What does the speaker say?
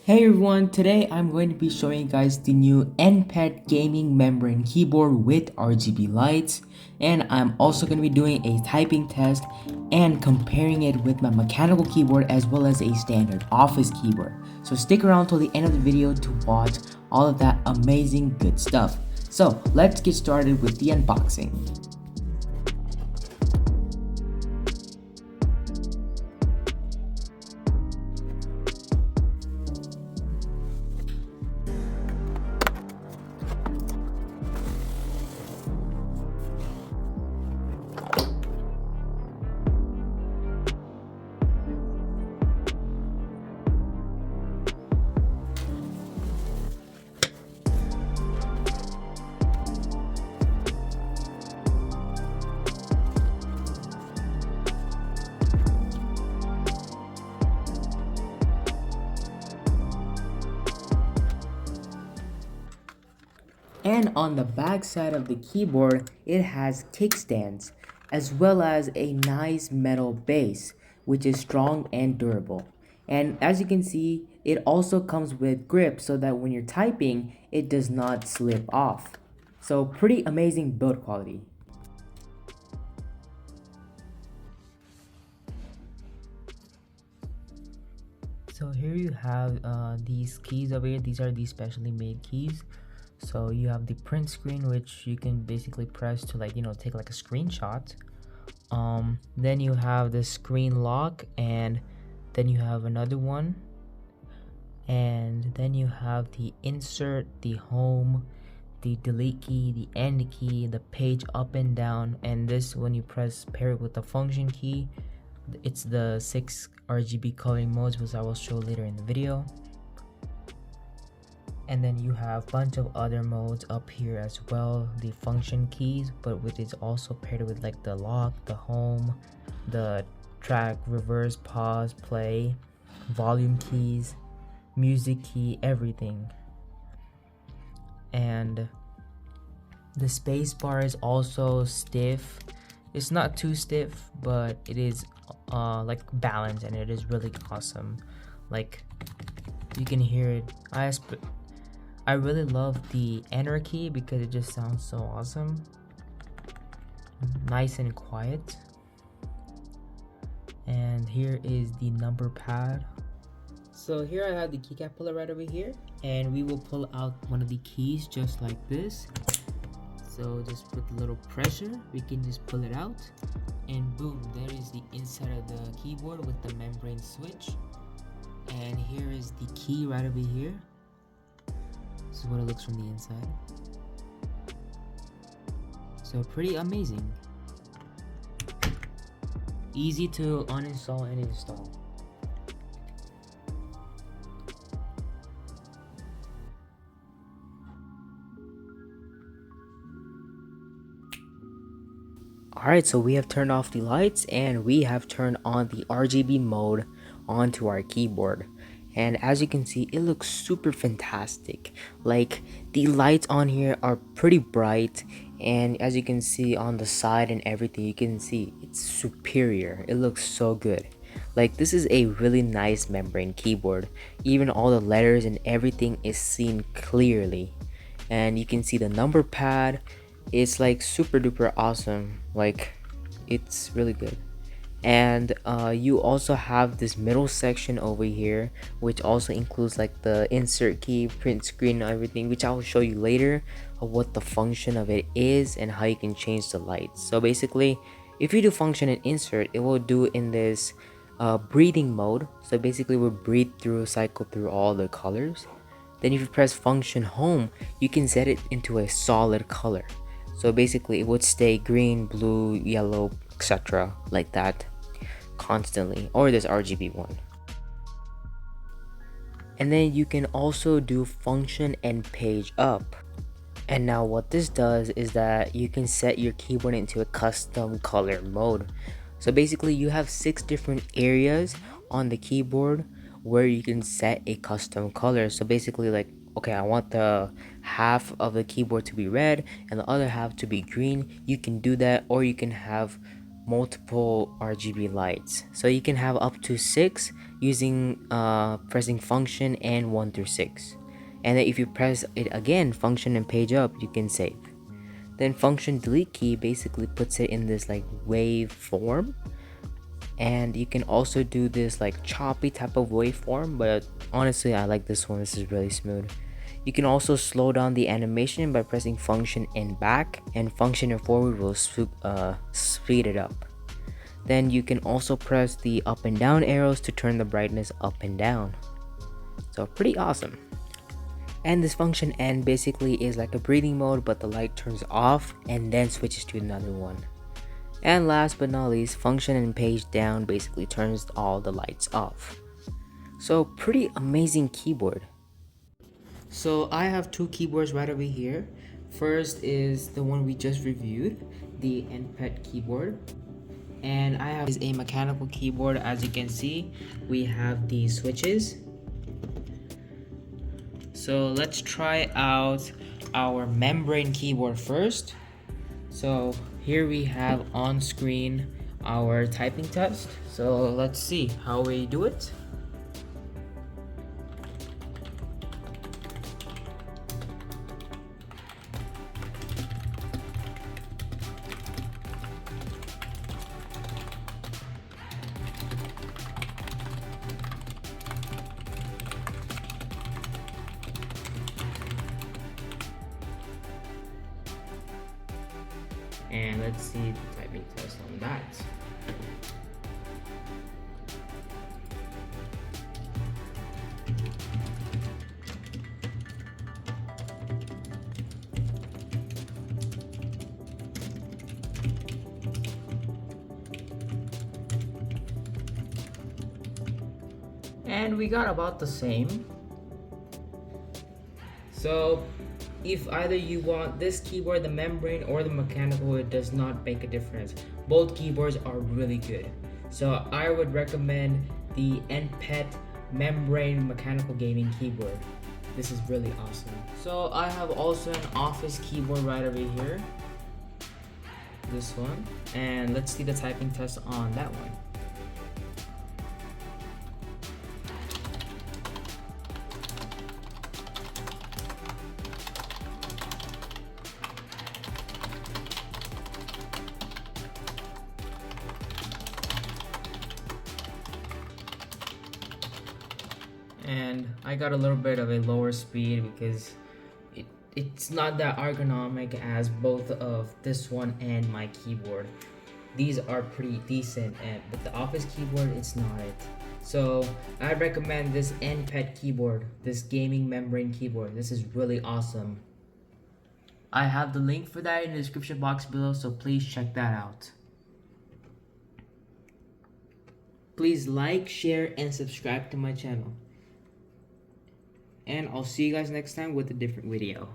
Hey everyone, today I'm going to be showing you guys the new Npet gaming membrane keyboard with RGB lights, and I'm also going to be doing a typing test and comparing it with my mechanical keyboard as well as a standard office keyboard. So stick around till the end of the video to watch all of that amazing good stuff. So let's get started with the unboxing. And on the back side of the keyboard, it has kickstands, as well as a nice metal base, which is strong and durable. And as you can see, it also comes with grip so that when you're typing, it does not slip off. So pretty amazing build quality. So here you have these keys over here. These are the specially made keys. So you have the print screen, which you can basically press to take like a screenshot. Then you have the screen lock, and then you have another one, and then you have the insert, the home, the delete key, the end key, the page up and down, and this when you press pair it with the function key, it's the 6 RGB coloring modes, which I will show later in the video. And then you have a bunch of other modes up here as well, the function keys, but which is also paired with like the lock, the home, the track, reverse, pause, play, volume keys, music key, everything. And the space bar is also stiff. It's not too stiff, but it is like balanced, and it is really awesome. Like you can hear it. I really love the enter key because it just sounds so awesome. Nice and quiet. And here is the number pad. So here I have the keycap puller right over here, and we will pull out one of the keys just like this. So just with a little pressure, we can just pull it out, and boom, there is the inside of the keyboard with the membrane switch. And here is the key right over here. This is what it looks from the inside. So pretty amazing. Easy to uninstall and install. Alright, so we have turned off the lights and we have turned on the RGB mode onto our keyboard. And as you can see, it looks super fantastic. Like the lights on here are pretty bright, and as you can see on the side and everything, you can see it's superior. It looks so good. Like this is a really nice membrane keyboard. Even all the letters and everything is seen clearly. And you can see the number pad. It's like super duper awesome. Like it's really good. And you also have this middle section over here, which also includes like the insert key, print screen, and everything, which I will show you later of what the function of it is and how you can change the lights. So basically, if you do function and insert, it will do in this breathing mode. So basically we'll breathe through, cycle through all the colors. Then if you press function home, you can set it into a solid color. So basically it would stay green, blue, yellow, etc. like that constantly, or this RGB one. And then you can also do function and page up. And now what this does is that you can set your keyboard into a custom color mode. So basically you have 6 different areas on the keyboard where you can set a custom color. So basically, like, okay, I want the half of the keyboard to be red and the other half to be green. You can do that, or you can have multiple RGB lights. So you can have up to 6 using pressing function and 1 through 6. And then if you press it again, function and page up, you can save. Then function delete key basically puts it in this like wave form, and you can also do this like choppy type of waveform, but honestly I like this one. This is really smooth. You can also slow down the animation by pressing function and back, and function and forward will speed it up. Then you can also press the up and down arrows to turn the brightness up and down. So pretty awesome. And this function end basically is like a breathing mode, but the light turns off and then switches to another one. And last but not least, function and page down basically turns all the lights off. So pretty amazing keyboard. So I have two keyboards right over here. First is the one we just reviewed, the Npet keyboard. And I have is a mechanical keyboard. As you can see, we have these switches. So let's try out our membrane keyboard first. So here we have on screen our typing test. So let's see how we do it. And let's see the typing test on that. And we got about the same. So if either you want this keyboard, the membrane, or the mechanical, it does not make a difference. Both keyboards are really good. So I would recommend the Npet membrane mechanical gaming keyboard. This is really awesome. So I have also an office keyboard right over here. This one. And let's see the typing test on that one. And I got a little bit of a lower speed because it's not that ergonomic as both of this one and my keyboard. These are pretty decent, but the office keyboard, it's not it. So I recommend this Npet keyboard, this gaming membrane keyboard. This is really awesome. I have the link for that in the description box below, so please check that out. Please like, share, and subscribe to my channel. And I'll see you guys next time with a different video.